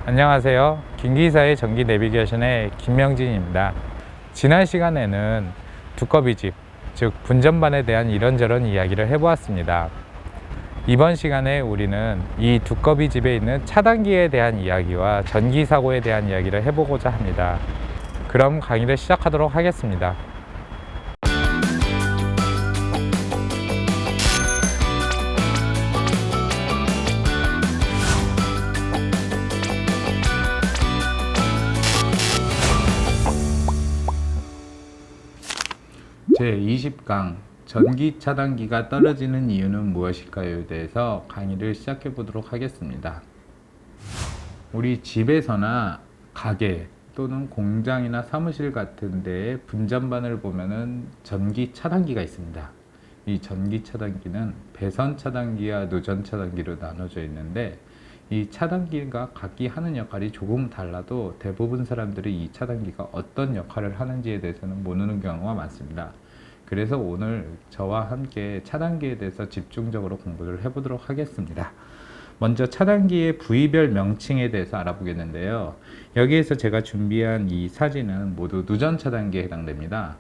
안녕하세요. 김기사의 전기 내비게이션의 김명진입니다. 지난 시간에는 두꺼비 집, 즉 분전반에 대한 이런저런 이야기를 해보았습니다. 이번 시간에 우리는 이 두꺼비 집에 있는 차단기에 대한 이야기와 전기 사고에 대한 이야기를 해보고자 합니다. 그럼 강의를 시작하도록 하겠습니다. 제20강 전기 차단기가 떨어지는 이유는 무엇일까요에 대해서 강의를 시작해 보도록 하겠습니다. 우리 집에서나 가게 또는 공장이나 사무실 같은 데에 분전반을 보면은 전기 차단기가 있습니다. 이 전기 차단기는 배선 차단기와 누전 차단기로 나눠져 있는데, 이 차단기가 각기 하는 역할이 조금 달라도 대부분 사람들이 이 차단기가 어떤 역할을 하는지에 대해서는 모르는 경우가 많습니다. 그래서 오늘 저와 함께 차단기에 대해서 집중적으로 공부를 해보도록 하겠습니다. 먼저 차단기의 부위별 명칭에 대해서 알아보겠는데요. 여기에서 제가 준비한 이 사진은 모두 누전 차단기에 해당됩니다.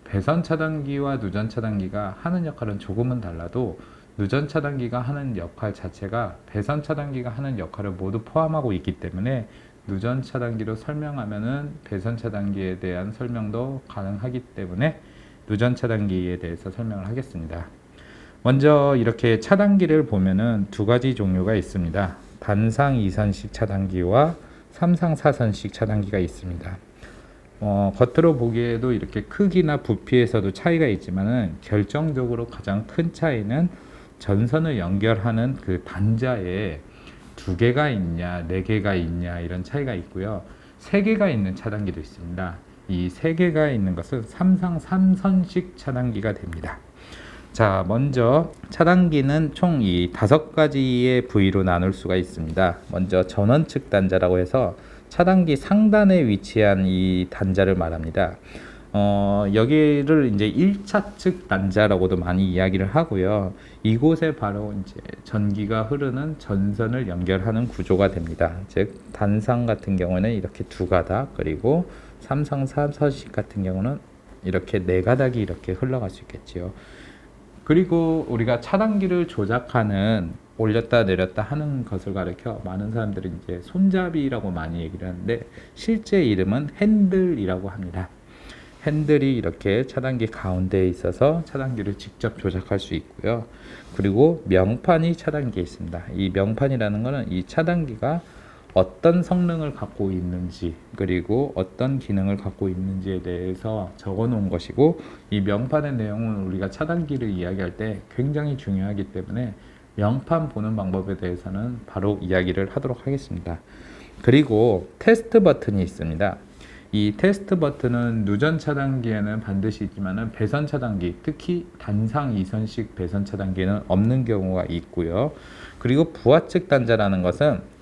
배선 차단기와 누전 차단기가 하는 역할은 조금은 달라도 누전 차단기가 하는 역할 자체가 배선 차단기가 하는 역할을 모두 포함하고 있기 때문에 누전 차단기로 설명하면은 배선 차단기에 대한 설명도 가능하기 때문에 누전 차단기에 대해서 설명을 하겠습니다. 먼저 이렇게 차단기를 보면은 두 가지 종류가 있습니다. 단상 2선식 차단기와 3상 4선식 차단기가 있습니다. 겉으로 보기에도 이렇게 크기나 부피에서도 차이가 있지만은 결정적으로 가장 큰 차이는 전선을 연결하는 그 단자에 2개가 있냐 4개가 있냐 이런 차이가 있고요. 3개가 있는 차단기도 있습니다. 이 3개가 있는 것은 3상 3선식 차단기가 됩니다. 자, 먼저 차단기는 총 이 5가지의 부위로 나눌 수가 있습니다. 먼저 전원측 단자라고 해서 차단기 상단에 위치한 이 단자를 말합니다. 여기를 이제 1차 측 단자라고도 많이 이야기를 하고요. 이곳에 바로 이제 전기가 흐르는 전선을 연결하는 구조가 됩니다. 즉 단상 같은 경우는 이렇게 2가닥, 그리고 3상 4선식 같은 경우는 이렇게 4가닥이 이렇게 흘러갈 수 있겠지요. 그리고 우리가 차단기를 조작하는 올렸다 내렸다 하는 것을 가리켜 많은 사람들이 이제 손잡이라고 많이 얘기를 하는데, 실제 이름은 핸들이라고 합니다. 핸들이 이렇게 차단기 가운데에 있어서 차단기를 직접 조작할 수 있고요. 그리고 명판이 차단기에 있습니다. 이 명판이라는 것은 이 차단기가 어떤 성능을 갖고 있는지, 그리고 어떤 기능을 갖고 있는지에 대해서 적어 놓은 것이고, 이 명판의 내용은 우리가 차단기를 이야기할 때 굉장히 중요하기 때문에 명판 보는 방법에 대해서는 바로 이야기를 하도록 하겠습니다. 그리고 테스트 버튼이 있습니다. 이 테스트 버튼은 누전 차단기에는 반드시 있지만은 배선 차단기, 특히 단상 2선식 배선 차단기에는 없는 경우가 있고요. 그리고 부하측 단자라는 것은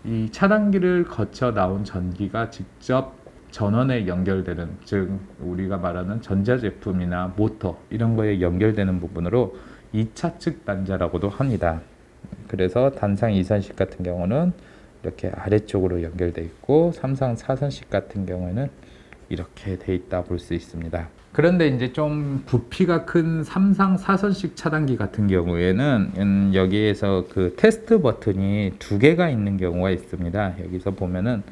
이 차단기를 거쳐 나온 전기가 직접 전원에 연결되는, 즉 우리가 말하는 전자제품이나 모터 이런 거에 연결되는 부분으로 2차 측 단자라고도 합니다. 그래서 단상 2선식 같은 경우는 이렇게 아래쪽으로 연결되어 있고, 3상 4선식 같은 경우에는 이렇게 돼 있다 볼 수 있습니다. 그런데 이제 좀 부피가 큰 3상 4선식 차단기 같은 경우에는 여기에서 그 테스트 버튼이 2개가 있는 경우가 있습니다. 여기서 보면은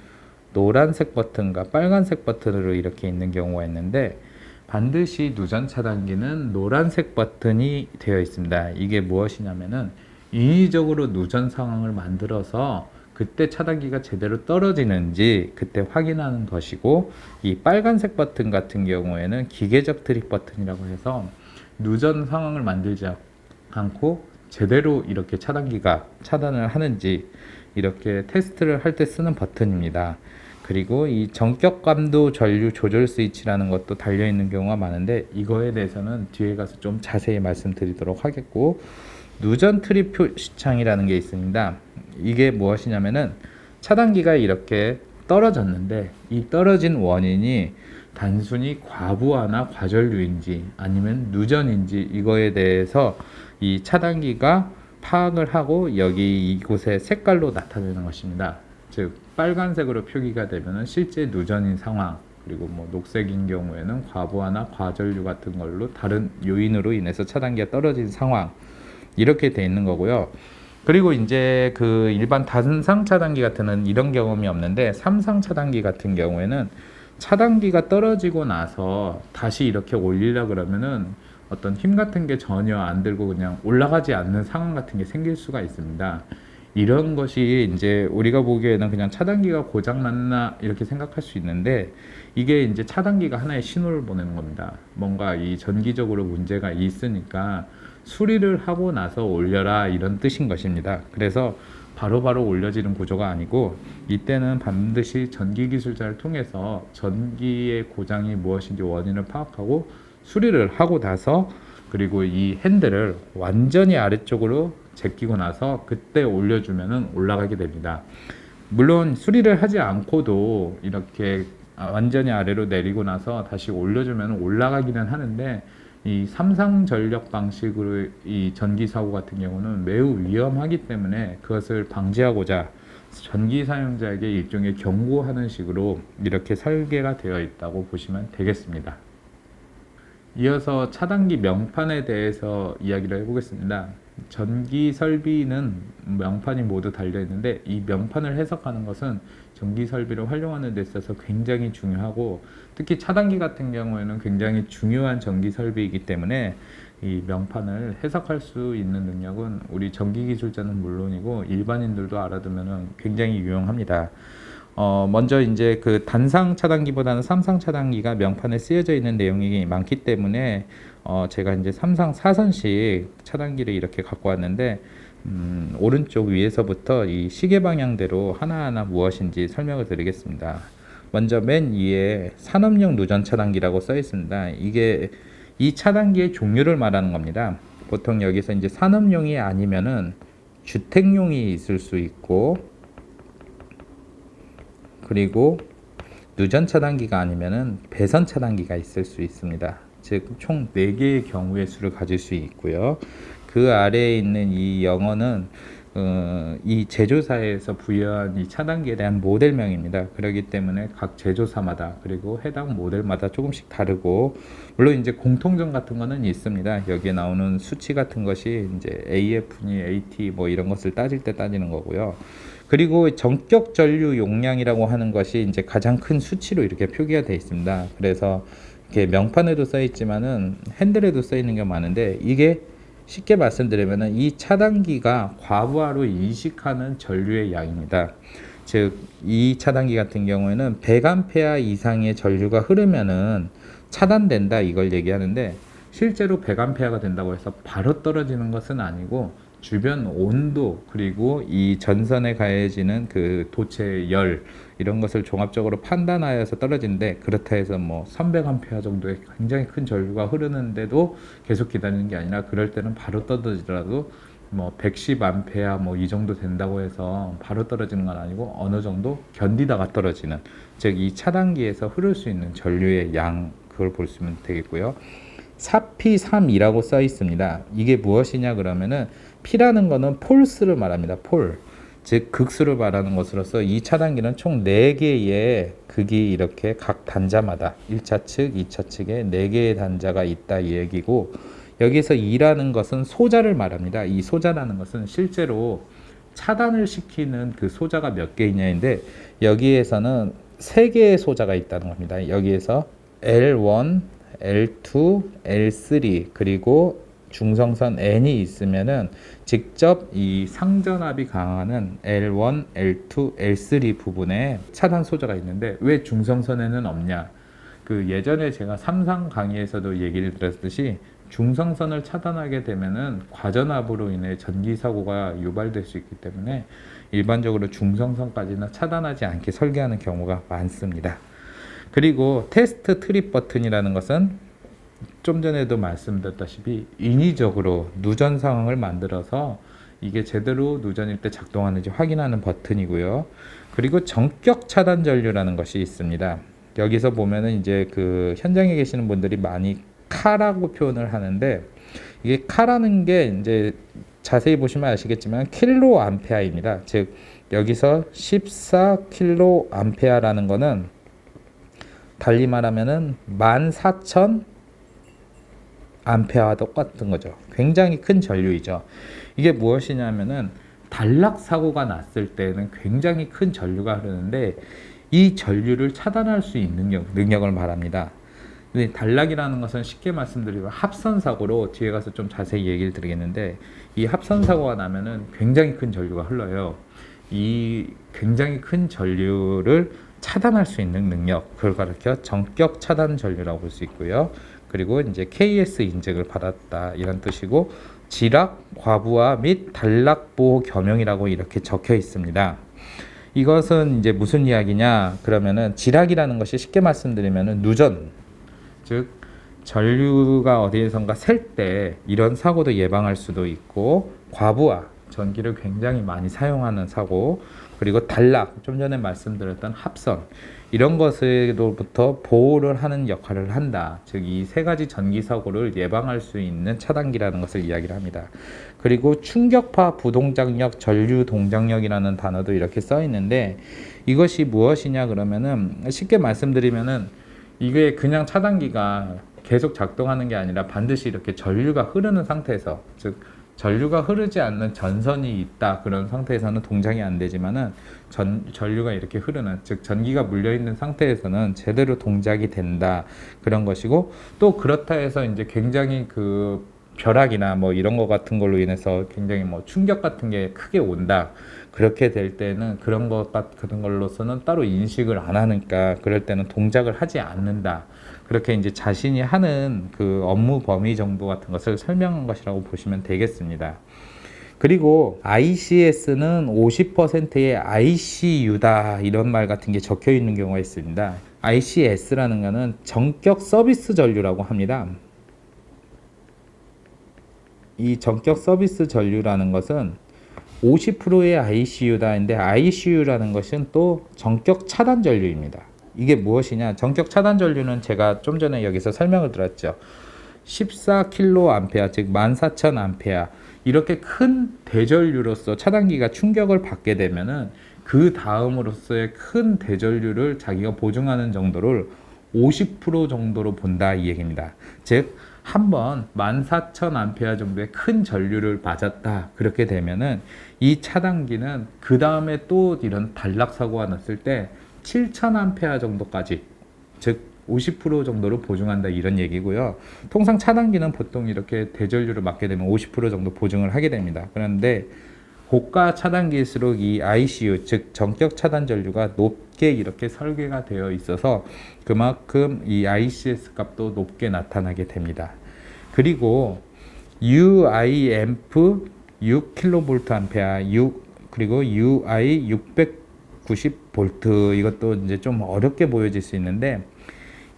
노란색 버튼과 빨간색 버튼으로 이렇게 있는 경우가 있는데, 반드시 누전 차단기는 노란색 버튼이 되어 있습니다. 이게 무엇이냐면은 인위적으로 누전 상황을 만들어서 그때 차단기가 제대로 떨어지는지 그때 확인하는 것이고, 이 빨간색 버튼 같은 경우에는 기계적 트립 버튼이라고 해서 누전 상황을 만들지 않고 제대로 이렇게 차단기가 차단을 하는지 이렇게 테스트를 할 때 쓰는 버튼입니다. 그리고 이 전격감도 전류 조절 스위치라는 것도 달려있는 경우가 많은데, 이거에 대해서는 뒤에 가서 좀 자세히 말씀드리도록 하겠고, 누전 트립 표시창이라는 게 있습니다. 이게 무엇이냐면은 차단기가 이렇게 떨어졌는데, 이 떨어진 원인이 단순히 과부하나 과전류인지 아니면 누전인지 이거에 대해서 이 차단기가 파악을 하고 여기 이곳에 색깔로 나타내는 것입니다. 즉 빨간색으로 표기가 되면은 실제 누전인 상황, 그리고 뭐 녹색인 경우에는 과부하나 과전류 같은 걸로 다른 요인으로 인해서 차단기가 떨어진 상황, 이렇게 돼 있는 거고요. 그리고 이제 그 일반 단상 차단기 같은 이런 경험이 없는데, 삼상 차단기 같은 경우에는 차단기가 떨어지고 나서 다시 이렇게 올리려 그러면은 어떤 힘 같은 게 전혀 안 들고 그냥 올라가지 않는 상황 같은 게 생길 수가 있습니다. 이런 것이 이제 우리가 보기에는 그냥 차단기가 고장났나 이렇게 생각할 수 있는데, 이게 이제 차단기가 하나의 신호를 보내는 겁니다. 뭔가 이 전기적으로 문제가 있으니까 수리를 하고 나서 올려라, 이런 뜻인 것입니다. 그래서 바로바로 올려지는 구조가 아니고, 이때는 반드시 전기기술자를 통해서 전기의 고장이 무엇인지 원인을 파악하고 수리를 하고 나서, 그리고 이 핸들을 완전히 아래쪽으로 제끼고 나서 그때 올려주면은 올라가게 됩니다. 물론 수리를 하지 않고도 이렇게 완전히 아래로 내리고 나서 다시 올려주면 올라가기는 하는데, 이 삼상 전력 방식으로 이 전기 사고 같은 경우는 매우 위험하기 때문에 그것을 방지하고자 전기 사용자에게 일종의 경고하는 식으로 이렇게 설계가 되어 있다고 보시면 되겠습니다. 이어서 차단기 명판에 대해서 이야기를 해보겠습니다. 전기 설비는 명판이 모두 달려 있는데, 이 명판을 해석하는 것은 전기 설비를 활용하는 데 있어서 굉장히 중요하고, 특히 차단기 같은 경우에는 굉장히 중요한 전기 설비이기 때문에 이 명판을 해석할 수 있는 능력은 우리 전기 기술자는 물론이고 일반인들도 알아두면 굉장히 유용합니다. 먼저 이제 그 단상 차단기보다는 삼상 차단기가 명판에 쓰여져 있는 내용이 많기 때문에 제가 이제 삼상 4선식 차단기를 이렇게 갖고 왔는데, 오른쪽 위에서부터 이 시계 방향대로 하나하나 무엇인지 설명을 드리겠습니다. 먼저 맨 위에 산업용 누전 차단기라고 써 있습니다. 이게 이 차단기의 종류를 말하는 겁니다. 보통 여기서 이제 산업용이 아니면은 주택용이 있을 수 있고, 그리고 누전 차단기가 아니면은 배선 차단기가 있을 수 있습니다. 즉 총 4개의 경우의 수를 가질 수 있고요. 그 아래에 있는 이 영어는 이 제조사에서 부여한 이 차단기에 대한 모델명입니다. 그렇기 때문에 각 제조사마다 그리고 해당 모델마다 조금씩 다르고, 물론 이제 공통점 같은 거는 있습니다. 여기에 나오는 수치 같은 것이 이제 AF니 AT 뭐 이런 것을 따질 때 따지는 거고요. 그리고 전격 전류 용량이라고 하는 것이 이제 가장 큰 수치로 이렇게 표기가 되어 있습니다. 그래서 이렇게 명판에도 써 있지만은 핸들에도 써 있는 게 많은데, 이게 쉽게 말씀드리면은 이 차단기가 과부하로 인식하는 전류의 양입니다. 즉, 이 차단기 같은 경우에는 100A 이상의 전류가 흐르면은 차단된다, 이걸 얘기하는데, 실제로 100A가 된다고 해서 바로 떨어지는 것은 아니고, 주변 온도 그리고 이 전선에 가해지는 그 도체의 열, 이런 것을 종합적으로 판단하여서 떨어지는데, 그렇다 해서 뭐 300A 정도의 굉장히 큰 전류가 흐르는데도 계속 기다리는 게 아니라, 그럴 때는 바로 떨어지더라도 뭐 110A 뭐 이 정도 된다고 해서 바로 떨어지는 건 아니고 어느 정도 견디다가 떨어지는, 즉 이 차단기에서 흐를 수 있는 전류의 양, 그걸 볼 수 있으면 되겠고요. 4P3이라고 써 있습니다. 이게 무엇이냐 그러면은, P라는 거는 폴스를 말합니다. 폴, 즉 극수를 말하는 것으로서 이 차단기는 총 4개의 극이 이렇게 각 단자마다 1차 측, 2차 측에 4개의 단자가 있다, 이 얘기고, 여기서 2라는 것은 소자를 말합니다. 이 소자라는 것은 실제로 차단을 시키는 그 소자가 몇 개이냐인데, 여기에서는 3개의 소자가 있다는 겁니다. 여기에서 L1, L2, L3 그리고 중성선 N이 있으면은 직접 이 상전압이 강하는 L1, L2, L3 부분에 차단 소자가 있는데, 왜 중성선에는 없냐? 그 예전에 제가 삼상 강의에서도 얘기를 드렸듯이, 중성선을 차단하게 되면은 과전압으로 인해 전기 사고가 유발될 수 있기 때문에 일반적으로 중성선까지는 차단하지 않게 설계하는 경우가 많습니다. 그리고 테스트 트립 버튼이라는 것은 좀 전에도 말씀드렸다시피 인위적으로 누전 상황을 만들어서 이게 제대로 누전일 때 작동하는지 확인하는 버튼이고요. 그리고 전격 차단 전류라는 것이 있습니다. 여기서 보면은 이제 그 현장에 계시는 분들이 많이 카라고 표현을 하는데, 이게 카라는 게 이제 자세히 보시면 아시겠지만 킬로 암페어입니다. 즉 여기서 14kA라는 거는 달리 말하면은 14,000A와 똑같은 거죠. 굉장히 큰 전류이죠. 이게 무엇이냐면은 단락 사고가 났을 때는 굉장히 큰 전류가 흐르는데 이 전류를 차단할 수 있는 능력을 말합니다. 근데 단락이라는 것은 쉽게 말씀드리면 합선 사고로 뒤에 가서 좀 자세히 얘기를 드리겠는데, 이 합선 사고가 나면은 굉장히 큰 전류가 흘러요. 이 굉장히 큰 전류를 차단할 수 있는 능력, 그걸 가리켜 전격 차단 전류라고 볼 수 있고요. 그리고 이제 KS 인증을 받았다 이런 뜻이고, 지락, 과부하 및 단락 보호 겸용이라고 이렇게 적혀 있습니다. 이것은 이제 무슨 이야기냐 그러면은, 지락이라는 것이 쉽게 말씀드리면은 누전, 즉 전류가 어디에선가 셀 때 이런 사고도 예방할 수도 있고, 과부하, 전기를 굉장히 많이 사용하는 사고, 그리고 단락, 좀 전에 말씀드렸던 합선, 이런 것으로부터 보호를 하는 역할을 한다. 즉 이 세 가지 전기 사고를 예방할 수 있는 차단기라는 것을 이야기를 합니다. 그리고 충격파 부동작력 전류 동작력이라는 단어도 이렇게 써 있는데, 이것이 무엇이냐 그러면은 쉽게 말씀드리면은 이게 그냥 차단기가 계속 작동하는 게 아니라 반드시 이렇게 전류가 흐르는 상태에서, 즉 전류가 흐르지 않는 전선이 있다 그런 상태에서는 동작이 안 되지만은 전류가 이렇게 흐르는, 즉 전기가 물려 있는 상태에서는 제대로 동작이 된다 그런 것이고, 또 그렇다 해서 이제 굉장히 그 벼락이나 뭐 이런 거 같은 걸로 인해서 굉장히 뭐 충격 같은 게 크게 온다, 그렇게 될 때는 그런 것 같은 걸로서는 따로 인식을 안 하니까 그럴 때는 동작을 하지 않는다, 그렇게 이제 자신이 하는 그 업무 범위 정도 같은 것을 설명한 것이라고 보시면 되겠습니다. 그리고 ICS는 50%의 ICU다 이런 말 같은 게 적혀 있는 경우가 있습니다. ICS라는 것은 전격 서비스 전류라고 합니다. 이 전격 서비스 전류라는 것은 50%의 ICU다인데, ICU라는 것은 또 전격 차단 전류입니다. 이게 무엇이냐? 전격 차단 전류는 제가 좀 전에 여기서 설명을 드렸죠. 14kA, 즉 14,000A, 이렇게 큰 대전류로서 차단기가 충격을 받게 되면은 그 다음으로서의 큰 대전류를 자기가 보증하는 정도를 50% 정도로 본다 이 얘기입니다. 즉 한번 14,000A 정도의 큰 전류를 맞았다 그렇게 되면은 이 차단기는 그 다음에 또 이런 단락 사고가 났을 때 7,000A 정도까지, 즉 50% 정도로 보증한다 이런 얘기고요. 통상 차단기는 보통 이렇게 대전류를 맞게 되면 50% 정도 보증을 하게 됩니다. 그런데 고가 차단기일수록 이 ICU, 즉 전격 차단 전류가 높게 이렇게 설계가 되어 있어서 그만큼 이 ICS 값도 높게 나타나게 됩니다. 그리고 UIMF 6kVA, 그리고 UI 690V, 이것도 이제 좀 어렵게 보여질 수 있는데,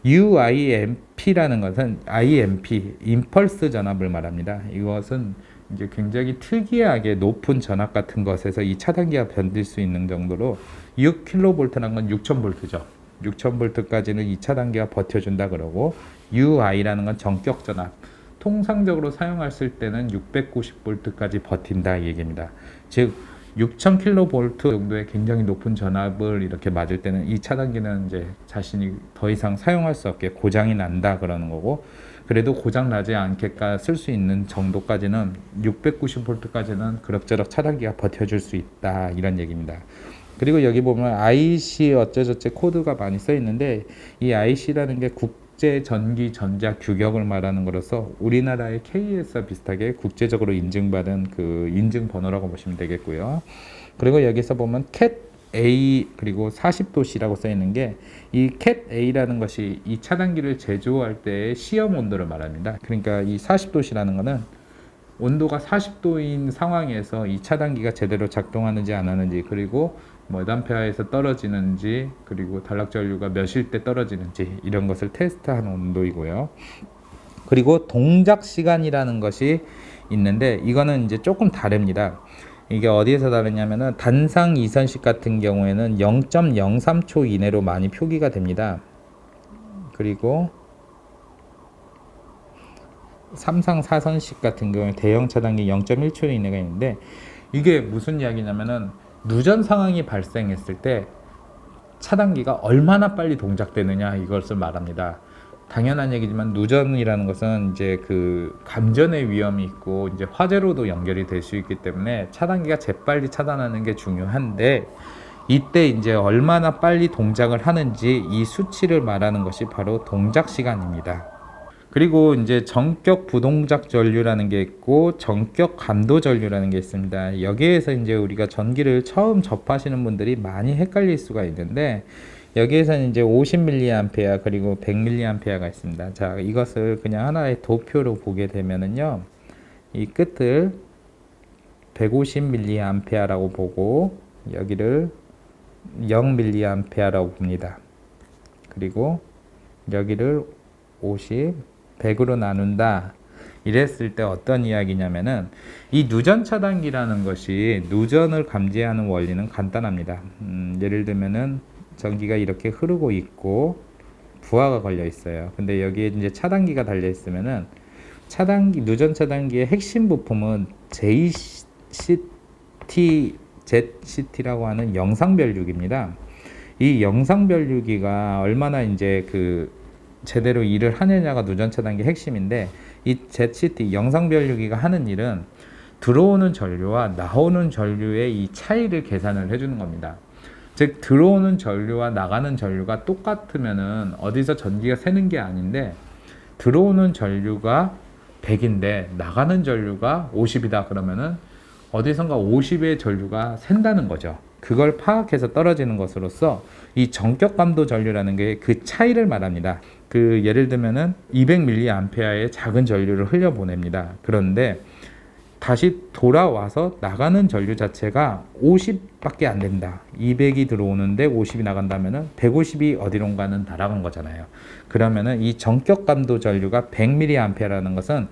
UIMP라는 것은 IMP, 임펄스 전압을 말합니다. 이것은 이제 굉장히 특이하게 높은 전압 같은 것에서 이 차단기가 견딜 수 있는 정도로, 6kV라는 건 6000V죠. 6000V까지는 이 차단기가 버텨준다 그러고, UI라는 건 전격 전압, 통상적으로 사용했을 때는 690V까지 버틴다 이 얘기입니다. 즉 6000kV 정도의 굉장히 높은 전압을 이렇게 맞을 때는 이 차단기는 이제 자신이 더 이상 사용할 수 없게 고장이 난다 그러는 거고, 그래도 고장 나지 않게까 쓸 수 있는 정도까지는 690V까지는 그럭저럭 차단기가 버텨줄 수 있다 이런 얘기입니다. 그리고 여기 보면 IC 어쩌저쩌 코드가 많이 써 있는데, 이 IC라는 게 국제 전기 전자 규격을 말하는 거라서 우리나라의 KS와 비슷하게 국제적으로 인증받은 그 인증 번호라고 보시면 되겠고요. 그리고 여기서 보면 cat A 그리고 40도씨라고 써 있는 게, 이 cat A라는 것이 이 차단기를 제조할 때의 시험 온도를 말합니다. 그러니까 이 40도씨라는 거는 온도가 40도인 상황에서 이 차단기가 제대로 작동하는지 안 하는지, 그리고 몇 암페어에서 떨어지는지, 그리고 단락 전류가 몇일 때 떨어지는지, 이런 것을 테스트하는 온도이고요. 그리고 동작 시간이라는 것이 있는데, 이거는 이제 조금 다릅니다. 이게 어디에서 다르냐면은 단상 이선식 같은 경우에는 0.03초 이내로 많이 표기가 됩니다. 그리고 삼상 사선식 같은 경우에 대형 차단기 0.1초 이내가 있는데, 이게 무슨 이야기냐면은 누전 상황이 발생했을 때 차단기가 얼마나 빨리 동작되느냐 이것을 말합니다. 당연한 얘기지만 누전이라는 것은 이제 그 감전의 위험이 있고 이제 화재로도 연결이 될 수 있기 때문에 차단기가 재빨리 차단하는 게 중요한데, 이때 이제 얼마나 빨리 동작을 하는지 이 수치를 말하는 것이 바로 동작 시간입니다. 그리고 이제 전격 부동작 전류라는 게 있고 전격 감도 전류라는 게 있습니다. 여기에서 이제 우리가 전기를 처음 접하시는 분들이 많이 헷갈릴 수가 있는데, 여기에서는 이제 50mA 그리고 100mA가 있습니다. 자, 이것을 그냥 하나의 도표로 보게 되면은요, 이 끝을 150mA라고 보고 여기를 0mA라고 봅니다. 그리고 여기를 50, 100으로 나눈다. 이랬을 때 어떤 이야기냐면은, 이 누전 차단기라는 것이 누전을 감지하는 원리는 간단합니다. 예를 들면은 전기가 이렇게 흐르고 있고 부하가 걸려 있어요. 근데 여기에 이제 차단기가 달려 있으면은 차단기, 누전 차단기의 핵심 부품은 ZCT라고 하는 영상별류기입니다. 이 영상별류기가 얼마나 이제 그 제대로 일을 하느냐가 누전 차단기 핵심인데, 이 ZCT 영상별류기가 하는 일은 들어오는 전류와 나오는 전류의 이 차이를 계산을 해주는 겁니다. 즉, 들어오는 전류와 나가는 전류가 똑같으면은 어디서 전기가 새는 게 아닌데, 들어오는 전류가 100인데 나가는 전류가 50이다 그러면은 어디선가 50의 전류가 샌다는 거죠. 그걸 파악해서 떨어지는 것으로서 이 전격 감도 전류라는 게 그 차이를 말합니다. 그 예를 들면은 200mA의 작은 전류를 흘려 보냅니다. 그런데 다시 돌아와서 나가는 전류 자체가 50밖에 안 된다. 200이 들어오는데 50이 나간다면은 150이 어디론가는 날아간 거잖아요. 그러면은 이 전격 감도 전류가 100mA라는 것은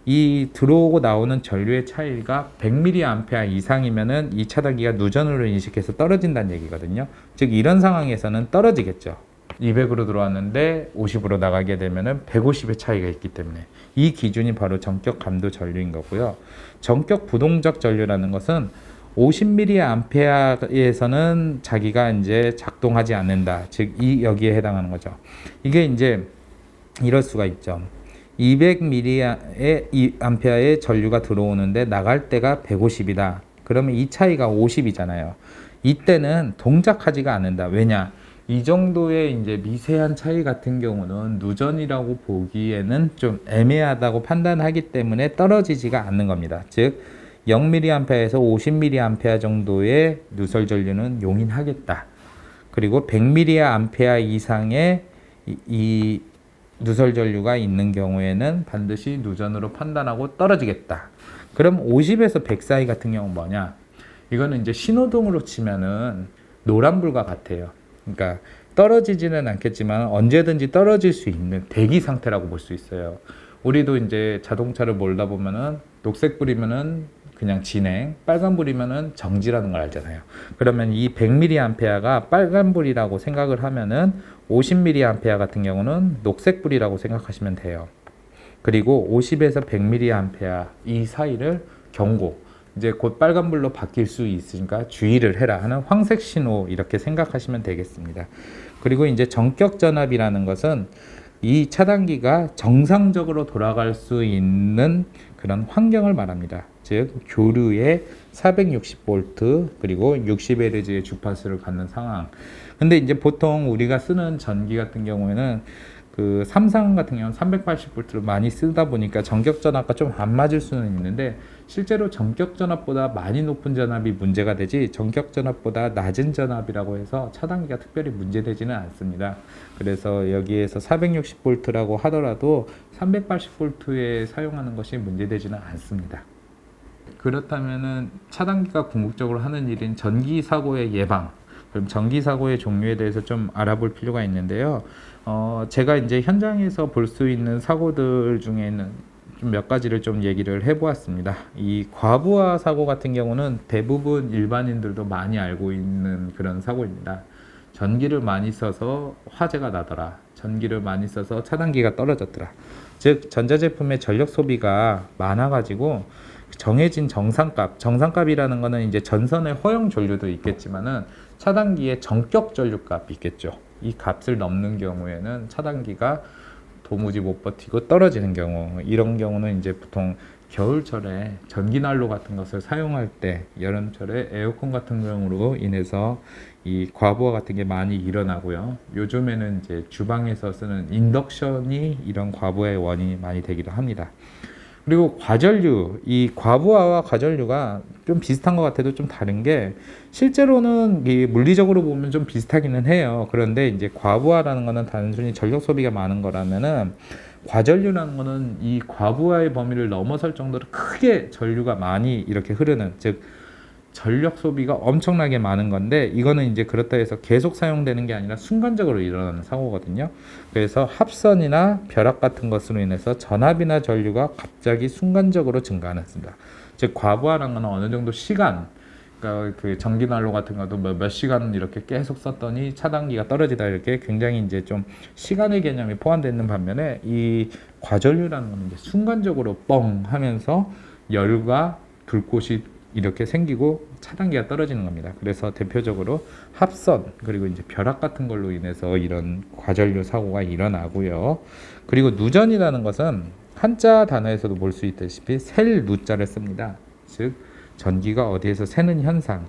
이 들어오고 나오는 전류의 차이가 100mA 이상이면은 이 차단기가 누전으로 인식해서 떨어진다는 얘기거든요. 즉, 이런 상황에서는 떨어지겠죠. 200으로 들어왔는데 50으로 나가게 되면은 150의 차이가 있기 때문에 이 기준이 바로 전격 감도 전류인 거고요. 전격 부동작 전류라는 것은 50mA에서는 자기가 이제 작동하지 않는다. 즉, 여기에 해당하는 거죠. 이게 이제 이럴 수가 있죠. 200mA의 전류가 들어오는데 나갈 때가 150이다. 그러면 이 차이가 50이잖아요. 이때는 동작하지가 않는다. 왜냐? 이 정도의 이제 미세한 차이 같은 경우는 누전이라고 보기에는 좀 애매하다고 판단하기 때문에 떨어지지가 않는 겁니다. 즉, 0mA에서 50mA 정도의 누설 전류는 용인하겠다. 그리고 100mA 이상의 이 누설 전류가 있는 경우에는 반드시 누전으로 판단하고 떨어지겠다. 그럼 50에서 100 사이 같은 경우는 뭐냐? 이거는 이제 신호등으로 치면은 노란불과 같아요. 그러니까 떨어지지는 않겠지만 언제든지 떨어질 수 있는 대기 상태라고 볼 수 있어요. 우리도 이제 자동차를 몰다 보면은 녹색불이면은 그냥 진행, 빨간불이면은 정지라는 걸 알잖아요. 그러면 이 100mA가 빨간불이라고 생각을 하면은 50mA 같은 경우는 녹색불이라고 생각하시면 돼요. 그리고 50에서 100mA 이 사이를 경고, 이제 곧 빨간불로 바뀔 수 있으니까 주의를 해라 하는 황색 신호, 이렇게 생각하시면 되겠습니다. 그리고 이제 전격 전압이라는 것은 이 차단기가 정상적으로 돌아갈 수 있는 그런 환경을 말합니다. 즉, 교류에 460V 그리고 60Hz의 주파수를 갖는 상황. 근데 이제 보통 우리가 쓰는 전기 같은 경우에는 그 삼성 같은 경우는 380V를 많이 쓰다 보니까 전격 전압과 좀 안 맞을 수는 있는데, 실제로 전격 전압보다 많이 높은 전압이 문제가 되지 전격 전압보다 낮은 전압이라고 해서 차단기가 특별히 문제되지는 않습니다. 그래서 여기에서 460V라고 하더라도 380V에 사용하는 것이 문제되지는 않습니다. 그렇다면은 차단기가 궁극적으로 하는 일인 전기 사고의 예방, 그럼 전기 사고의 종류에 대해서 좀 알아볼 필요가 있는데요. 제가 이제 현장에서 볼 수 있는 사고들 중에는 좀 몇 가지를 좀 얘기를 해보았습니다. 이 과부하 사고 같은 경우는 대부분 일반인들도 많이 알고 있는 그런 사고입니다. 전기를 많이 써서 화재가 나더라. 전기를 많이 써서 차단기가 떨어졌더라. 즉, 전자제품의 전력 소비가 많아가지고 정해진 정상값, 정상값이라는 거는 이제 전선의 허용 전류도 있겠지만은 차단기의 정격 전류값이 있겠죠. 이 값을 넘는 경우에는 차단기가 도무지 못 버티고 떨어지는 경우, 이런 경우는 이제 보통 겨울철에 전기난로 같은 것을 사용할 때, 여름철에 에어컨 같은 경우로 인해서 이 과부하 같은 게 많이 일어나고요. 요즘에는 이제 주방에서 쓰는 인덕션이 이런 과부하의 원인이 많이 되기도 합니다. 그리고 과전류, 이 과부하와 과전류가 좀 비슷한 것 같아도 좀 다른 게, 실제로는 이 물리적으로 보면 좀 비슷하기는 해요. 그런데 이제 과부하라는 거는 단순히 전력 소비가 많은 거라면은, 과전류라는 거는 이 과부하의 범위를 넘어설 정도로 크게 전류가 많이 이렇게 흐르는, 즉 전력 소비가 엄청나게 많은 건데, 이거는 이제 그렇다 해서 계속 사용되는 게 아니라 순간적으로 일어나는 사고거든요. 그래서 합선이나 벼락 같은 것으로 인해서 전압이나 전류가 갑자기 순간적으로 증가하습니다. 즉 과부하라는 건 어느 정도 시간, 그러니까 그 전기난로 같은 것도 몇 시간 이렇게 계속 썼더니 차단기가 떨어지다, 이렇게 굉장히 이제 좀 시간의 개념이 포함되어 있는 반면에, 이 과전류라는 건 이제 순간적으로 뻥 하면서 열과 불꽃이 이렇게 생기고 차단기가 떨어지는 겁니다. 그래서 대표적으로 합선, 그리고 이제 벼락 같은 걸로 인해서 이런 과전류 사고가 일어나고요. 그리고 누전이라는 것은 한자 단어에서도 볼 수 있다시피 셀 누자를 씁니다. 즉 전기가 어디에서 새는 현상.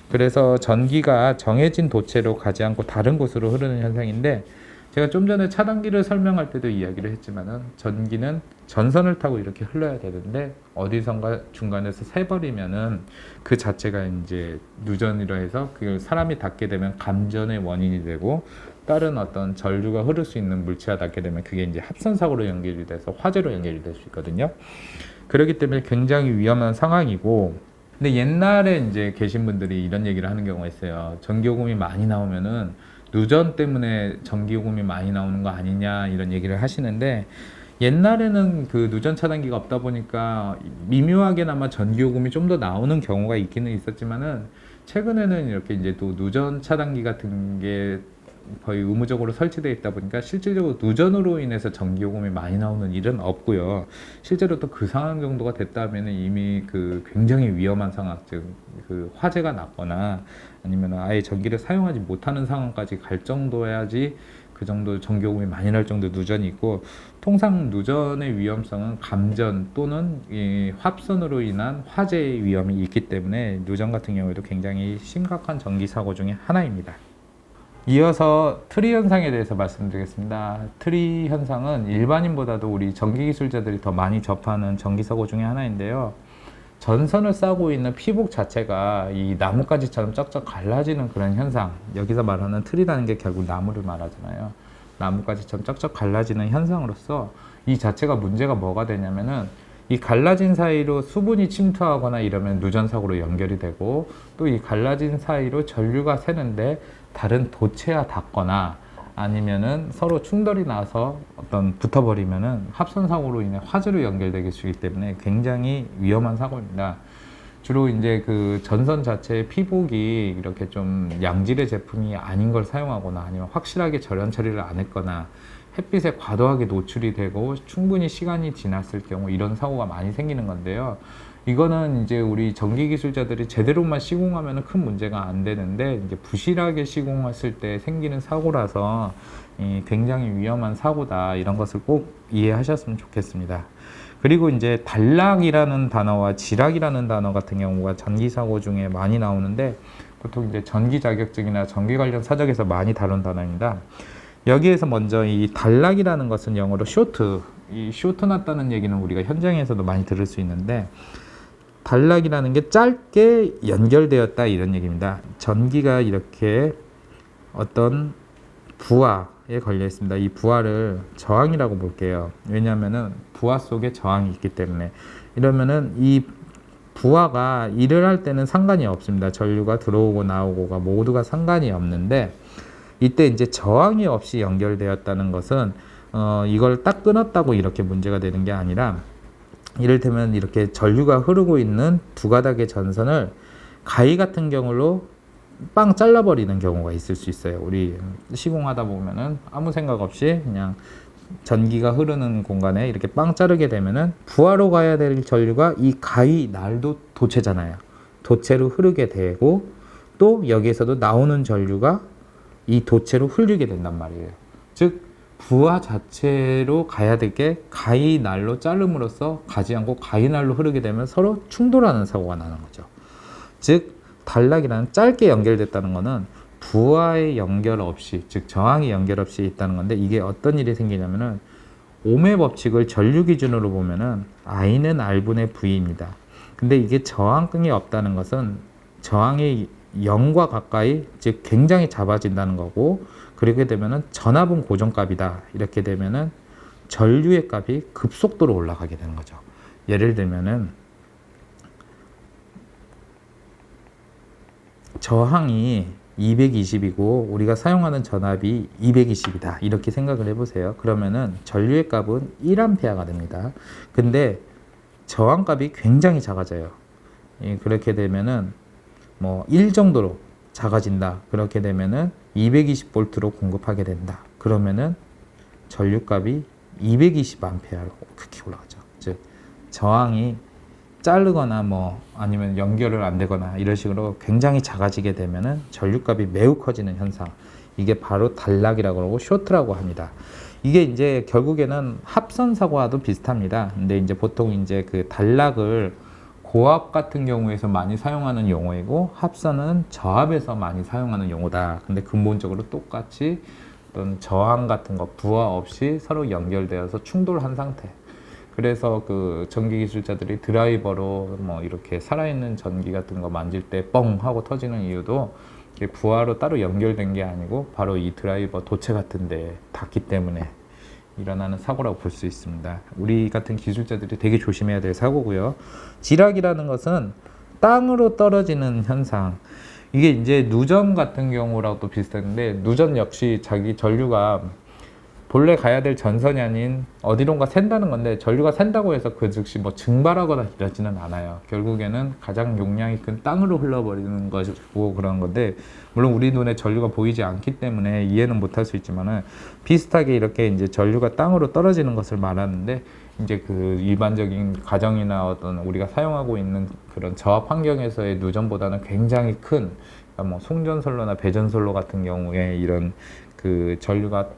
그래서 전기가 정해진 도체로 가지 않고 다른 곳으로 흐르는 현상인데, 제가 좀 전에 차단기를 설명할 때도 이야기를 했지만은, 전기는 전선을 타고 이렇게 흘러야 되는데 어디선가 중간에서 새버리면은 그 자체가 이제 누전이라 해서 그 사람이 닿게 되면 감전의 원인이 되고, 다른 어떤 전류가 흐를 수 있는 물체가 닿게 되면 그게 이제 합선 사고로 연결이 돼서 화재로 연결이 될 수 있거든요. 그렇기 때문에 굉장히 위험한 상황이고, 근데 옛날에 이제 계신 분들이 이런 얘기를 하는 경우가 있어요. 전기요금이 많이 나오면은 누전 때문에 전기요금이 많이 나오는 거 아니냐, 이런 얘기를 하시는데, 옛날에는 그 누전 차단기가 없다 보니까 미묘하게나마 전기요금이 좀 더 나오는 경우가 있기는 있었지만은, 최근에는 이렇게 이제 또 누전 차단기 같은 게 거의 의무적으로 설치되어 있다 보니까 실질적으로 누전으로 인해서 전기요금이 많이 나오는 일은 없고요. 실제로 또 그 상황 정도가 됐다면 이미 그 굉장히 위험한 상황, 즉 그 화재가 났거나 아니면 아예 전기를 사용하지 못하는 상황까지 갈 정도여야지 그 정도 전기요금이 많이 날 정도 누전이 있고, 통상 누전의 위험성은 감전 또는 이 합선으로 인한 화재의 위험이 있기 때문에 누전 같은 경우에도 굉장히 심각한 전기 사고 중에 하나입니다. 이어서 트리 현상에 대해서 말씀드리겠습니다. 트리 현상은 일반인보다도 우리 전기기술자들이 더 많이 접하는 전기사고 중에 하나인데요. 전선을 싸고 있는 피복 자체가 이 나뭇가지처럼 쩍쩍 갈라지는 그런 현상, 여기서 말하는 트리라는 게 결국 나무를 말하잖아요. 나뭇가지처럼 쩍쩍 갈라지는 현상으로서 이 자체가 문제가 뭐가 되냐면은, 이 갈라진 사이로 수분이 침투하거나 이러면 누전사고로 연결이 되고, 또 이 갈라진 사이로 전류가 새는데 다른 도체와 닿거나 아니면은 서로 충돌이 나서 어떤 붙어버리면은 합선사고로 인해 화재로 연결되기 쉬기 때문에 굉장히 위험한 사고입니다. 주로 이제 그 전선 자체의 피복이 이렇게 좀 양질의 제품이 아닌 걸 사용하거나, 아니면 확실하게 절연 처리를 안 했거나, 햇빛에 과도하게 노출이 되고 충분히 시간이 지났을 경우 이런 사고가 많이 생기는 건데요. 이거는 이제 우리 전기 기술자들이 제대로만 시공하면 큰 문제가 안 되는데, 이제 부실하게 시공했을 때 생기는 사고라서 굉장히 위험한 사고다, 이런 것을 꼭 이해하셨으면 좋겠습니다. 그리고 이제 단락이라는 단어와 지락이라는 단어 같은 경우가 전기 사고 중에 많이 나오는데, 보통 이제 전기 자격증이나 전기 관련 사적에서 많이 다룬 단어입니다. 여기에서 먼저 이 단락이라는 것은 영어로 쇼트, 이 쇼트 났다는 얘기는 우리가 현장에서도 많이 들을 수 있는데, 단락이라는 게 짧게 연결되었다, 이런 얘기입니다. 전기가 이렇게 어떤 부하에 걸려 있습니다. 이 부하를 저항이라고 볼게요. 왜냐하면은 부하 속에 저항이 있기 때문에. 이러면은 이 부하가 일을 할 때는 상관이 없습니다. 전류가 들어오고 나오고가 모두가 상관이 없는데, 이때 이제 저항이 없이 연결되었다는 것은 이걸 딱 끊었다고 이렇게 문제가 되는 게 아니라, 이를테면 이렇게 전류가 흐르고 있는 두 가닥의 전선을 가위 같은 경우로 빵 잘라버리는 경우가 있을 수 있어요. 우리 시공하다 보면은 아무 생각 없이 그냥 전기가 흐르는 공간에 이렇게 빵 자르게 되면은 부하로 가야 될 전류가 이 가위 날도 도체잖아요. 도체로 흐르게 되고 또 여기에서도 나오는 전류가 이 도체로 흘리게 된단 말이에요. 즉 부하 자체로 가야 될 게 가위 날로 자름으로써 가지 않고 가위 날로 흐르게 되면 서로 충돌하는 사고가 나는 거죠. 즉 단락이라는 짧게 연결됐다는 것은 부하의 연결 없이, 즉 저항의 연결 없이 있다는 건데, 이게 어떤 일이 생기냐면은 옴의 법칙을 전류 기준으로 보면은 I는 R분의 V입니다. 근데 이게 저항끈이 없다는 것은 저항이 0과 가까이, 즉 굉장히 작아진다는 거고, 그렇게 되면은 전압은 고정값이다. 이렇게 되면은 전류의 값이 급속도로 올라가게 되는 거죠. 예를 들면은 저항이 220이고 우리가 사용하는 전압이 220이다. 이렇게 생각을 해보세요. 그러면은 전류의 값은 1A가 됩니다. 근데 저항값이 굉장히 작아져요. 그렇게 되면은 뭐 1 정도로 작아진다. 그렇게 되면은 220V로 공급하게 된다. 그러면은 전류값이 220A로 그렇게 올라가죠. 즉 저항이 자르거나 뭐 아니면 연결을 안 되거나 이런 식으로 굉장히 작아지게 되면은 전류값이 매우 커지는 현상, 이게 바로 단락이라고 하고 쇼트라고 합니다. 이게 이제 결국에는 합선 사고와도 비슷합니다. 근데 이제 보통 이제 그 단락을 고압 같은 경우에서 많이 사용하는 용어이고 합선은 저압에서 많이 사용하는 용어다. 근데 근본적으로 똑같이 어떤 저항 같은 거 부하 없이 서로 연결되어서 충돌한 상태. 그래서 그 전기 기술자들이 드라이버로 뭐 이렇게 살아있는 전기 같은 거 만질 때 뻥 하고 터지는 이유도 이게 부하로 따로 연결된 게 아니고 바로 이 드라이버 도체 같은 데 닿기 때문에 일어나는 사고라고 볼 수 있습니다. 우리 같은 기술자들이 되게 조심해야 될 사고고요. 지락이라는 것은 땅으로 떨어지는 현상. 이게 이제 누전 같은 경우랑도 비슷한데, 누전 역시 자기 전류가 본래 가야 될 전선이 아닌 어디론가 샌다는 건데, 전류가 샌다고 해서 그 즉시 뭐 증발하거나 이러지는 않아요. 결국에는 가장 용량이 큰 땅으로 흘러버리는 것이고 그런 건데, 물론 우리 눈에 전류가 보이지 않기 때문에 이해는 못할 수 있지만은 비슷하게 이렇게 이제 전류가 땅으로 떨어지는 것을 말하는데, 이제 그 일반적인 가정이나 어떤 우리가 사용하고 있는 그런 저압 환경에서의 누전보다는 굉장히 큰, 그러니까 뭐 송전선로나 배전선로 같은 경우에 이런 그 전류가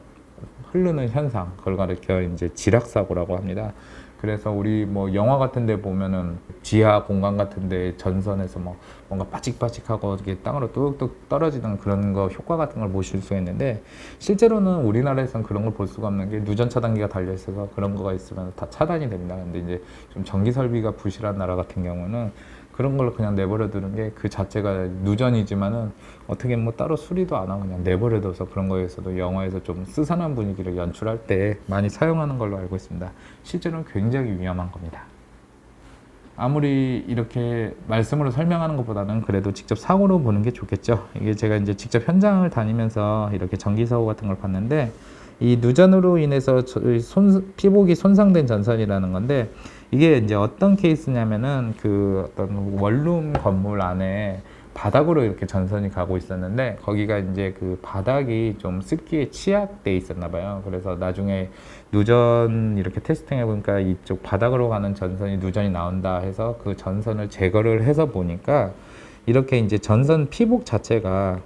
흐르는 현상, 그걸 가리켜 이제 지락사고라고 합니다. 그래서 우리 뭐 영화 같은 데 보면은 지하 공간 같은 데 전선에서 뭐 뭔가 빠직빠직하고 이게 땅으로 뚝뚝 떨어지는 그런 거 효과 같은 걸 보실 수가 있는데, 실제로는 우리나라에서는 그런 걸 볼 수가 없는 게 누전 차단기가 달려 있어서 그런 거가 있으면 다 차단이 됩니다. 근데 이제 좀 전기 설비가 부실한 나라 같은 경우는 그런 걸 그냥 내버려 두는 게 그 자체가 누전이지만은 어떻게 뭐 따로 수리도 안 하고 그냥 내버려 둬서 그런 거에서도 영화에서 좀 스산한 분위기를 연출할 때 많이 사용하는 걸로 알고 있습니다. 실제로는 굉장히 위험한 겁니다. 아무리 이렇게 말씀으로 설명하는 것보다는 그래도 직접 사고로 보는 게 좋겠죠. 이게 제가 이제 직접 현장을 다니면서 이렇게 전기 사고 같은 걸 봤는데, 이 누전으로 인해서 피복이 손상된 전선이라는 건데, 이게 이제 어떤 케이스냐면은 그 어떤 원룸 건물 안에 바닥으로 이렇게 전선이 가고 있었는데, 거기가 이제 그 바닥이 좀 습기에 취약돼 있었나 봐요. 그래서 나중에 누전 이렇게 테스팅 해보니까 이쪽 바닥으로 가는 전선이 누전이 나온다 해서 그 전선을 제거를 해서 보니까 이렇게 이제 전선 피복 자체가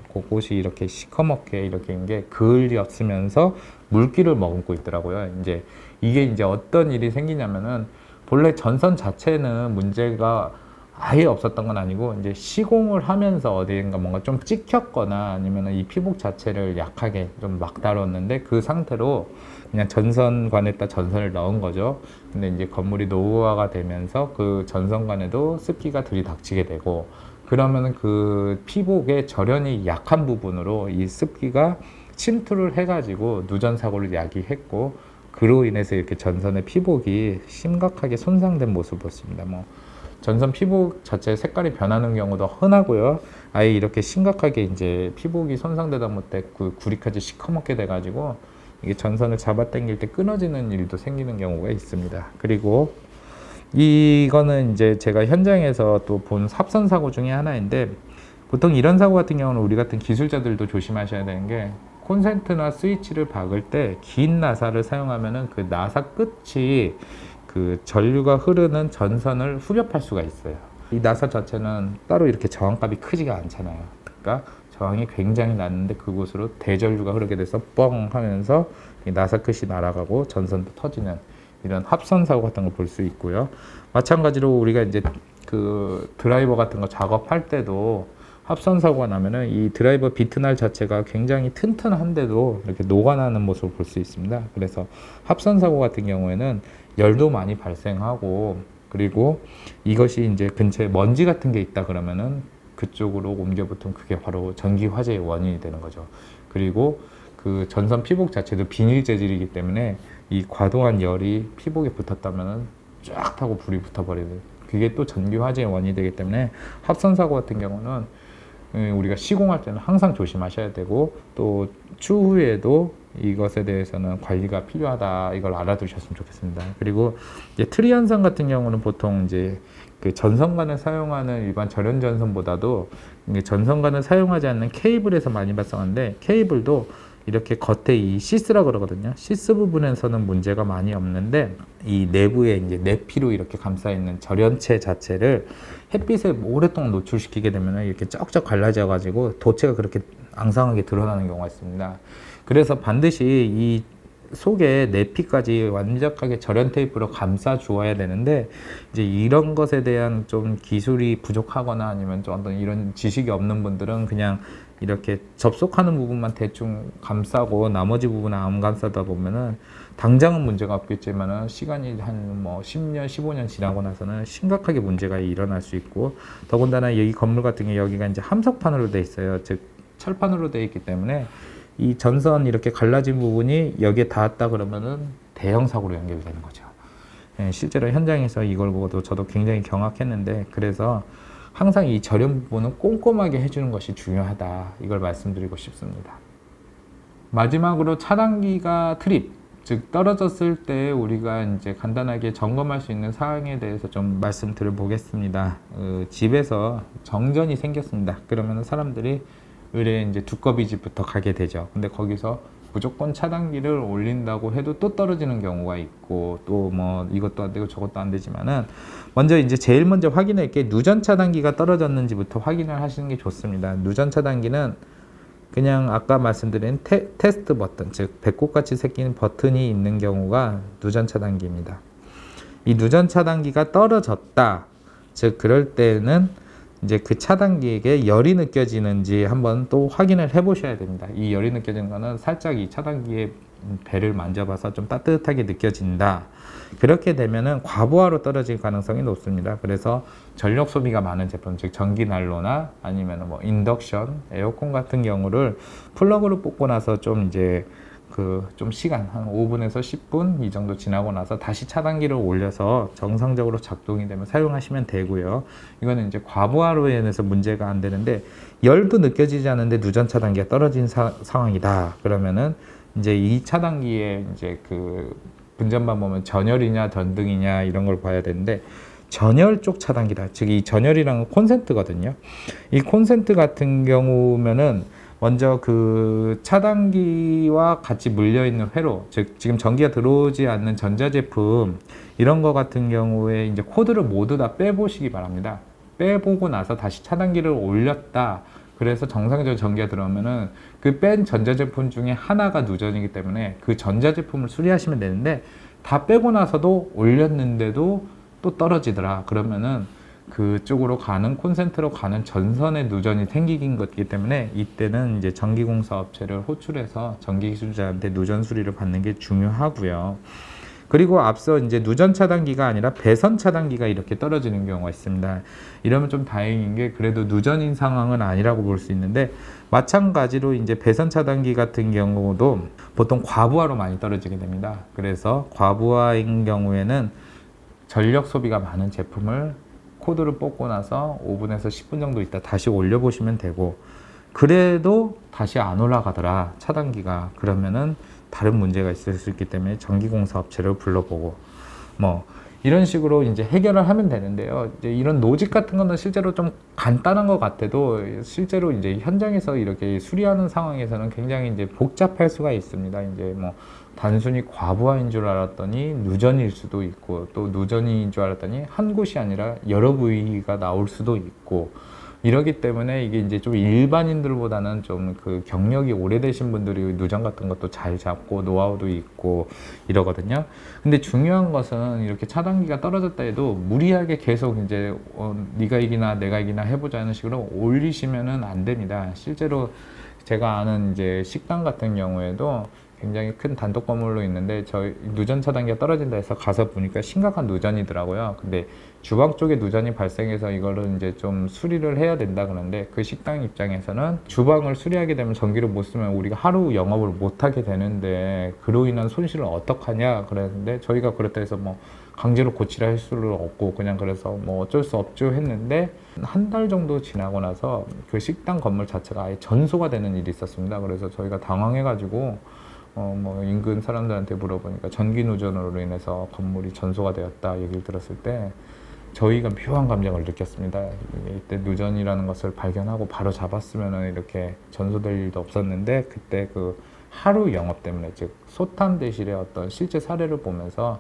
곳곳이 이렇게 시커멓게 이렇게 게 그을렸으면서 물기를 머금고 있더라고요. 이제 이게 이제 어떤 일이 생기냐면은, 본래 전선 자체는 문제가 아예 없었던 건 아니고, 이제 시공을 하면서 어디인가 뭔가 좀 찍혔거나 아니면 이 피복 자체를 약하게 좀 막 다뤘는데, 그 상태로 그냥 전선관에다 전선을 넣은 거죠. 근데 이제 건물이 노후화가 되면서 그 전선관에도 습기가 들이닥치게 되고, 그러면 그 피복의 절연이 약한 부분으로 이 습기가 침투를 해가지고 누전 사고를 야기했고, 그로 인해서 이렇게 전선의 피복이 심각하게 손상된 모습을 봤습니다. 뭐 전선 피복 자체 색깔이 변하는 경우도 흔하고요. 아예 이렇게 심각하게 이제 피복이 손상되다 못해 그 구리까지 시커멓게 돼가지고 이게 전선을 잡아당길 때 끊어지는 일도 생기는 경우가 있습니다. 그리고 이거는 이제 제가 현장에서 또 본 합선 사고 중에 하나인데, 보통 이런 사고 같은 경우는 우리 같은 기술자들도 조심하셔야 되는 게, 콘센트나 스위치를 박을 때 긴 나사를 사용하면은 그 나사 끝이 그 전류가 흐르는 전선을 후벼팔 수가 있어요. 이 나사 자체는 따로 이렇게 저항값이 크지가 않잖아요. 그러니까 저항이 굉장히 낮은데 그곳으로 대전류가 흐르게 돼서 뻥 하면서 이 나사 끝이 날아가고 전선도 터지는 이런 합선 사고 같은 거 볼 수 있고요. 마찬가지로 우리가 이제 그 드라이버 같은 거 작업할 때도 합선 사고가 나면은 이 드라이버 비트날 자체가 굉장히 튼튼한데도 이렇게 녹아나는 모습을 볼 수 있습니다. 그래서 합선 사고 같은 경우에는 열도 많이 발생하고, 그리고 이것이 이제 근처에 먼지 같은 게 있다 그러면은 그쪽으로 옮겨붙으면 그게 바로 전기 화재의 원인이 되는 거죠. 그리고 그 전선 피복 자체도 비닐 재질이기 때문에 이 과도한 열이 피복에 붙었다면은 쫙 타고 불이 붙어버리는, 그게 또 전기 화재의 원인이 되기 때문에 합선 사고 같은 경우는 우리가 시공할 때는 항상 조심하셔야 되고, 또 추후에도 이것에 대해서는 관리가 필요하다, 이걸 알아두셨으면 좋겠습니다. 그리고 이제 트리 현상 같은 경우는 보통 이제 그 전선관을 사용하는 일반 절연 전선보다도 전선관을 사용하지 않는 케이블에서 많이 발생하는데, 케이블도 이렇게 겉에 이 시스라 그러거든요. 시스 부분에서는 문제가 많이 없는데, 이 내부에 이제 내피로 이렇게 감싸 있는 절연체 자체를 햇빛에 오랫동안 노출시키게 되면 이렇게 쩍쩍 갈라져 가지고 도체가 그렇게 앙상하게 드러나는 경우가 있습니다. 그래서 반드시 이 속에 내피까지 완벽하게 절연 테이프로 감싸 주어야 되는데, 이제 이런 것에 대한 좀 기술이 부족하거나 아니면 좀 어떤 이런 지식이 없는 분들은 그냥 이렇게 접속하는 부분만 대충 감싸고 나머지 부분은 안 감싸다 보면은 당장은 문제가 없겠지만은 시간이 한 뭐 10년, 15년 지나고 나서는 심각하게 문제가 일어날 수 있고, 더군다나 이 건물 같은 게 여기가 이제 함석판으로 돼 있어요. 즉 철판으로 돼 있기 때문에 이 전선 이렇게 갈라진 부분이 여기에 닿았다 그러면은 대형 사고로 연결되는 거죠. 예, 실제로 현장에서 이걸 보고도 저도 굉장히 경악했는데, 그래서 항상 이 절연 부분은 꼼꼼하게 해주는 것이 중요하다, 이걸 말씀드리고 싶습니다. 마지막으로 차단기가 트립, 즉 떨어졌을 때 우리가 이제 간단하게 점검할 수 있는 사항에 대해서 좀 말씀드려 보겠습니다. 집에서 정전이 생겼습니다. 그러면 사람들이 의뢰 이제 두꺼비 집부터 가게 되죠. 근데 거기서 무조건 차단기를 올린다고 해도 또 떨어지는 경우가 있고, 또 뭐 이것도 안 되고 저것도 안 되지만은 먼저 이제 제일 먼저 확인할 게 누전 차단기가 떨어졌는지부터 확인을 하시는 게 좋습니다. 누전 차단기는 그냥 아까 말씀드린 테스트 버튼, 즉 배꼽같이 생긴 버튼이 있는 경우가 누전 차단기입니다. 이 누전 차단기가 떨어졌다, 즉 그럴 때는 이제 그 차단기에게 열이 느껴지는지 한번 또 확인을 해 보셔야 됩니다. 이 열이 느껴지는 거는 살짝 이 차단기의 배를 만져봐서 좀 따뜻하게 느껴진다. 그렇게 되면은 과부하로 떨어질 가능성이 높습니다. 그래서 전력 소비가 많은 제품, 즉 전기 난로나 아니면 뭐 인덕션, 에어컨 같은 경우를 플러그를 뽑고 나서 좀 이제 좀 시간 한 5분에서 10분 이 정도 지나고 나서 다시 차단기를 올려서 정상적으로 작동이 되면 사용하시면 되고요. 이거는 이제 과부하로 인해서 문제가 안 되는데, 열도 느껴지지 않는데 누전 차단기가 떨어진 상황이다. 그러면은 이제 이 차단기에 이제 그 분전반 보면 전열이냐 전등이냐 이런 걸 봐야 되는데, 전열 쪽 차단기다. 즉 이 전열이랑 콘센트거든요. 이 콘센트 같은 경우면은 먼저 그 차단기와 같이 물려있는 회로, 즉 지금 전기가 들어오지 않는 전자제품 이런 거 같은 경우에 이제 코드를 모두 다 빼보시기 바랍니다. 빼보고 나서 다시 차단기를 올렸다, 그래서 정상적으로 전기가 들어오면은 그 뺀 전자제품 중에 하나가 누전이기 때문에 그 전자제품을 수리하시면 되는데, 다 빼고 나서도 올렸는데도 또 떨어지더라 그러면은 그쪽으로 가는 콘센트로 가는 전선에 누전이 생기긴 것이기 때문에 이때는 이제 전기공사 업체를 호출해서 전기기술자한테 누전 수리를 받는 게 중요하고요. 그리고 앞서 이제 누전 차단기가 아니라 배선 차단기가 이렇게 떨어지는 경우가 있습니다. 이러면 좀 다행인 게 그래도 누전인 상황은 아니라고 볼 수 있는데, 마찬가지로 이제 배선 차단기 같은 경우도 보통 과부하로 많이 떨어지게 됩니다. 그래서 과부하인 경우에는 전력 소비가 많은 제품을 코드를 뽑고 나서 5분에서 10분 정도 있다 다시 올려보시면 되고, 그래도 다시 안 올라가더라 차단기가, 그러면은 다른 문제가 있을 수 있기 때문에 전기공사 업체를 불러보고, 뭐 이런 식으로 이제 해결을 하면 되는데요. 이제 이런 노직 같은 거는 실제로 좀 간단한 것 같아도 실제로 이제 현장에서 이렇게 수리하는 상황에서는 굉장히 이제 복잡할 수가 있습니다. 이제 뭐 단순히 과부하인 줄 알았더니 누전일 수도 있고, 또 누전인 줄 알았더니 한 곳이 아니라 여러 부위가 나올 수도 있고, 이러기 때문에 이게 이제 좀 일반인들보다는 좀 그 경력이 오래되신 분들이 누전 같은 것도 잘 잡고 노하우도 있고 이러거든요. 근데 중요한 것은 이렇게 차단기가 떨어졌다 해도 무리하게 계속 이제 네가 이기나 내가 이기나 해보자는 식으로 올리시면은 안 됩니다. 실제로 제가 아는 이제 식당 같은 경우에도 굉장히 큰 단독 건물로 있는데 저희 누전 차단기가 떨어진다 해서 가서 보니까 심각한 누전이더라고요. 근데 주방 쪽에 누전이 발생해서 이거를 이제 좀 수리를 해야 된다 그러는데, 그 식당 입장에서는 주방을 수리하게 되면 전기를 못 쓰면 우리가 하루 영업을 못 하게 되는데 그로 인한 손실을 어떡하냐 그랬는데, 저희가 그렇다 해서 뭐 강제로 고치라 할 수는 없고 그냥 그래서 뭐 어쩔 수 없죠 했는데, 한 달 정도 지나고 나서 그 식당 건물 자체가 아예 전소가 되는 일이 있었습니다. 그래서 저희가 당황해가지고 뭐 인근 사람들한테 물어보니까 전기 누전으로 인해서 건물이 전소가 되었다 얘기를 들었을 때 저희가 묘한 감정을 느꼈습니다. 이때 누전이라는 것을 발견하고 바로 잡았으면 이렇게 전소될 일도 없었는데, 그때 그 하루 영업 때문에, 즉 소탄 대실의 어떤 실제 사례를 보면서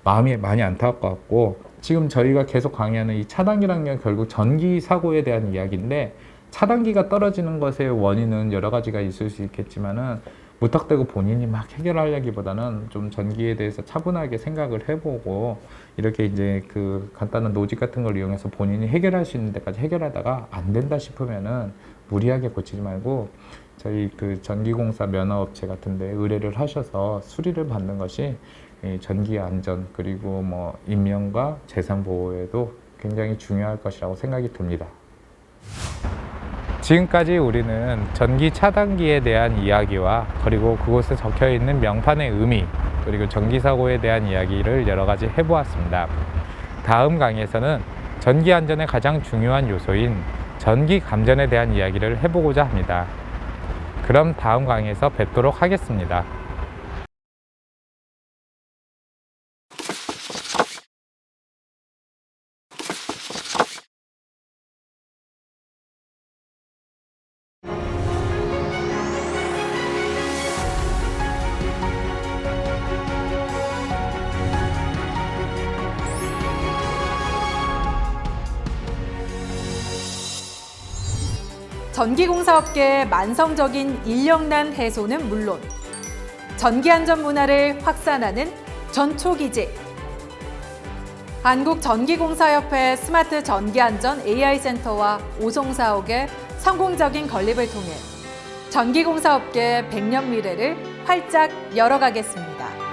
마음이 많이 안타깝고, 지금 저희가 계속 강의하는 이 차단기라는 게 결국 전기 사고에 대한 이야기인데, 차단기가 떨어지는 것의 원인은 여러 가지가 있을 수 있겠지만은 무턱대고 본인이 막 해결하려기보다는 좀 전기에 대해서 차분하게 생각을 해보고, 이렇게 이제 그 간단한 노직 같은 걸 이용해서 본인이 해결할 수 있는 데까지 해결하다가 안 된다 싶으면은 무리하게 고치지 말고 저희 그 전기공사 면허업체 같은데 의뢰를 하셔서 수리를 받는 것이 이 전기 안전 그리고 뭐 인명과 재산 보호에도 굉장히 중요할 것이라고 생각이 듭니다. 지금까지 우리는 전기 차단기에 대한 이야기와 그리고 그곳에 적혀 있는 명판의 의미, 그리고 전기 사고에 대한 이야기를 여러 가지 해보았습니다. 다음 강의에서는 전기 안전의 가장 중요한 요소인 전기 감전에 대한 이야기를 해보고자 합니다. 그럼 다음 강의에서 뵙도록 하겠습니다. 전기공사업계의 만성적인 인력난 해소는 물론 전기안전 문화를 확산하는 전초기지, 한국전기공사협회 스마트 전기안전 AI센터와 오송사옥의 성공적인 건립을 통해 전기공사업계의 100년 미래를 활짝 열어가겠습니다.